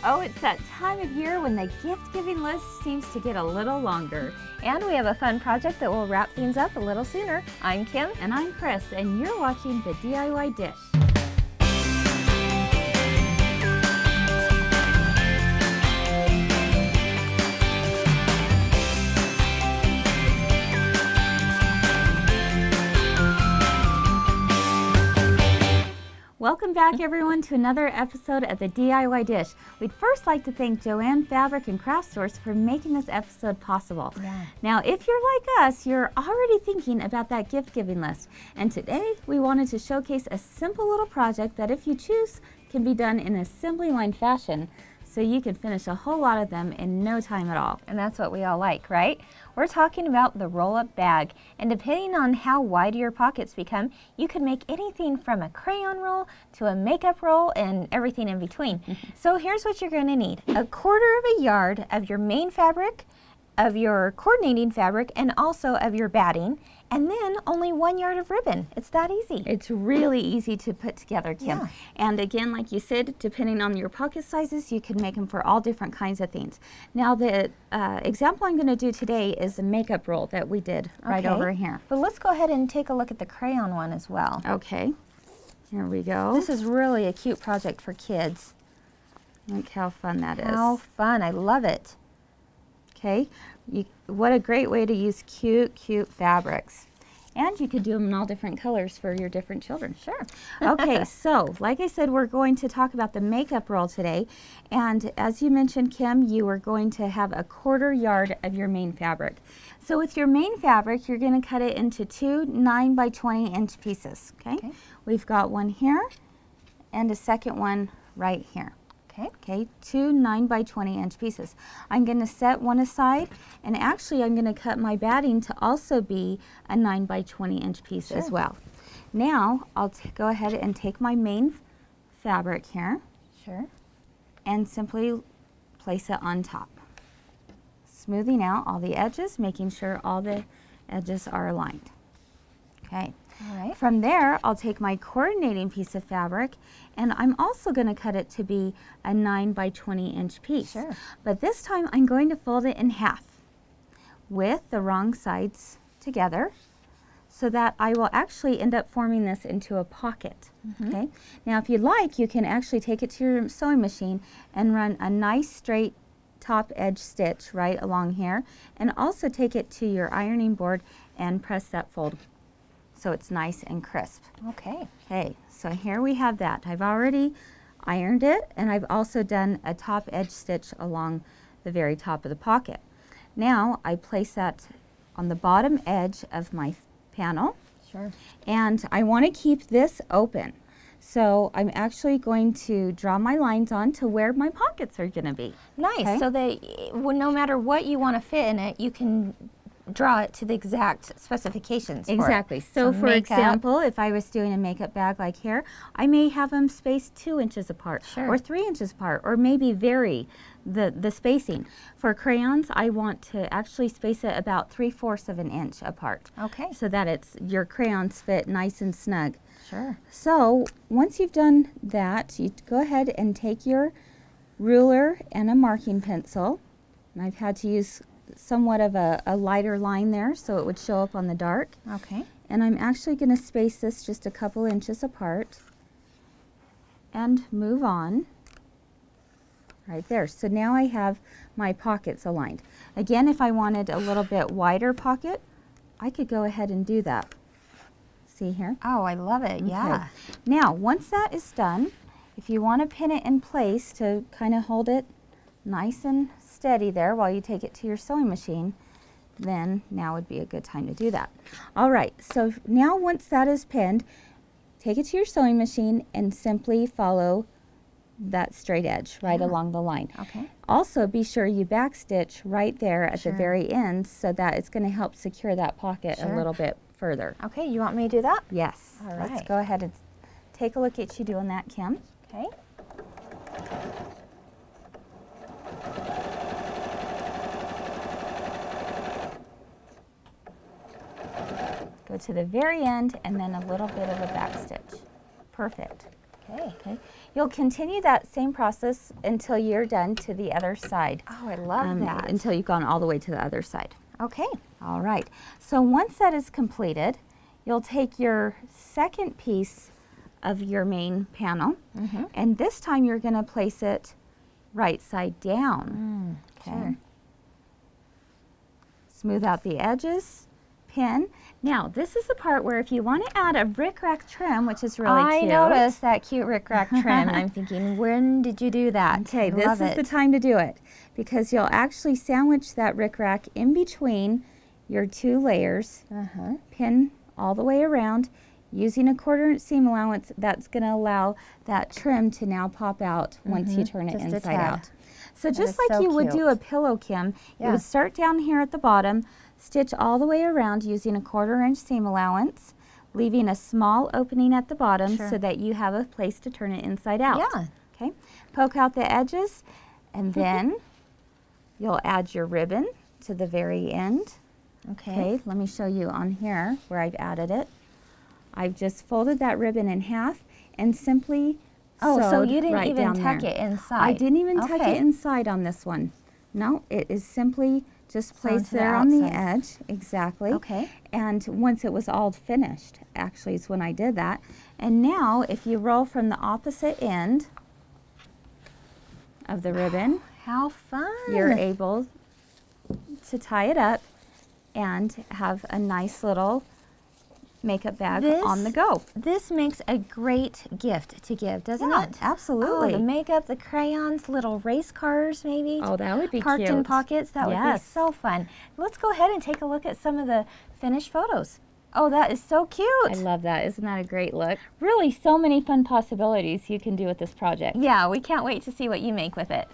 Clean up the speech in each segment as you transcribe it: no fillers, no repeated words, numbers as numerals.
Oh, it's that time of year when the gift-giving list seems to get a little longer. And we have a fun project that will wrap things up a little sooner. I'm Kim. And I'm Chris, and you're watching the DIY Dish. Welcome back, everyone, to another episode of the DIY Dish. We'd first like to thank Joanne Fabric and Craft Stores for making this episode possible. Yeah. Now, if you're like us, you're already thinking about that gift-giving list. And today, we wanted to showcase a simple little project that, if you choose, can be done in assembly line fashion, so you can finish a whole lot of them in no time at all. And that's what we all like, right? We're talking about the roll-up bag. And depending on how wide your pockets become, you can make anything from a crayon roll to a makeup roll and everything in between. So here's what you're going to need. 1/4 yard of your main fabric, of your coordinating fabric, and also of your batting, and then only 1 yard of ribbon. It's that easy. It's really easy to put together, Kim. Yeah. And again, like you said, depending on your pocket sizes, you can make them for all different kinds of things. Now, the example I'm going to do today is the makeup roll that we did right over here. But let's go ahead and take a look at the crayon one as well. Okay, here we go. This is really a cute project for kids. Look how fun that is. How fun. I love it. Okay, what a great way to use cute fabrics. And you could do them in all different colors for your different children. Sure. Okay, so like I said, we're going to talk about the makeup roll today. And as you mentioned, Kim, you are going to have 1/4 yard of your main fabric. So with your main fabric, you're going to cut it into 2 9 by 20 inch pieces. Okay? We've got one here and a second one right here. Okay, 2 9 by 20 inch pieces. I'm going to set one aside, and actually I'm going to cut my batting to also be a 9 by 20 inch piece as well. Now I'll go ahead and take my main fabric here and simply place it on top, smoothing out all the edges, making sure all the edges are aligned. Okay. All right. From there, I'll take my coordinating piece of fabric, and I'm also going to cut it to be a 9 by 20 inch piece. Sure. But this time, I'm going to fold it in half with the wrong sides together, so that I will actually end up forming this into a pocket. Okay. Now, if you'd like, you can actually take it to your sewing machine and run a nice straight top edge stitch right along here, and also take it to your ironing board and press that fold so it's nice and crisp. Okay. Okay, so here we have that. I've already ironed it, and I've also done a top edge stitch along the very top of the pocket. Now I place that on the bottom edge of my panel. Sure. And I want to keep this open. So I'm actually going to draw my lines on to where my pockets are going to be. Nice. So that no matter what you want to fit in it, you can draw it to the exact specifications. Exactly. So for example, if I was doing a makeup bag like here, I may have them spaced 2 inches apart or 3 inches apart, or maybe vary the spacing. For crayons, I want to actually space it about 3/4 of an inch apart. Okay. So that your crayons fit nice and snug. Sure. So once you've done that, you go ahead and take your ruler and a marking pencil. And I've had to use somewhat of a lighter line there so it would show up on the dark. Okay. And I'm actually going to space this just a couple inches apart and move on right there. So now I have my pockets aligned. Again, if I wanted a little bit wider pocket, I could go ahead and do that. See here? Oh, I love it. Yeah. Okay. Now, once that is done, if you want to pin it in place to kind of hold it nice and steady there while you take it to your sewing machine, then now would be a good time to do that. All right, so now once that is pinned, take it to your sewing machine and simply follow that straight edge right along the line. Okay. Also, be sure you backstitch right there at the very end, so that it's going to help secure that pocket a little bit further. Okay, you want me to do that? Yes. All right. Let's go ahead and take a look at you doing that, Kim. Okay. Go to the very end and then a little bit of a back stitch. Perfect. Okay. You'll continue that same process until you're done to the other side. Oh, I love that. Until you've gone all the way to the other side. Okay. All right. So once that is completed, you'll take your second piece of your main panel, and this time you're going to place it right side down. Sure. Smooth out the edges, pin. Now, this is the part where if you want to add a rickrack trim, which is really cute. I noticed that cute rickrack trim, and I'm thinking, when did you do that? Okay, this is the time to do it, because you'll actually sandwich that rickrack in between your two layers, pin all the way around, using a 1/4 inch seam allowance. That's going to allow that trim to now pop out once you turn it inside out. So just like you would do a pillow, Kim, you would start down here at the bottom, stitch all the way around using a 1/4 inch seam allowance, leaving a small opening at the bottom so that you have a place to turn it inside out. Yeah. Okay. Poke out the edges, and then you'll add your ribbon to the very end. Okay. Let me show you on here where I've added it. I've just folded that ribbon in half and simply so you didn't right even down tuck there. it inside. I didn't even tuck it inside on this one. No, it is simply just placed there on the edge. Exactly. Okay. And once it was all finished, actually is when I did that. And now if you roll from the opposite end of the ribbon, how fun. You're able to tie it up and have a nice little makeup bag on the go. This makes a great gift to give, doesn't it? Absolutely. Oh, the makeup, the crayons, little race cars maybe. Oh, that would be parked in pockets. That would be so fun. Let's go ahead and take a look at some of the finished photos. Oh, that is so cute. I love that. Isn't that a great look? Really, so many fun possibilities you can do with this project. Yeah, we can't wait to see what you make with it.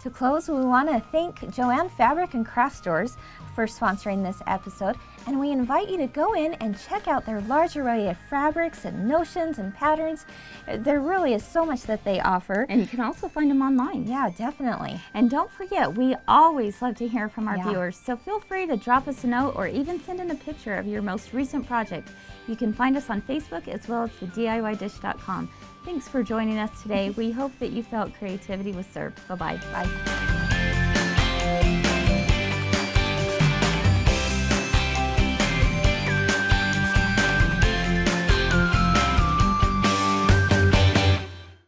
To close, we want to thank Joanne Fabric and Craft Stores for sponsoring this episode, and we invite you to go in and check out their large array of fabrics and notions and patterns. There really is so much that they offer. And you can also find them online. Yeah, definitely. And don't forget, we always love to hear from our viewers, so feel free to drop us a note or even send in a picture of your most recent project. You can find us on Facebook as well as the DIYdish.com. Thanks for joining us today. We hope that you felt creativity was served. Bye-bye. Bye.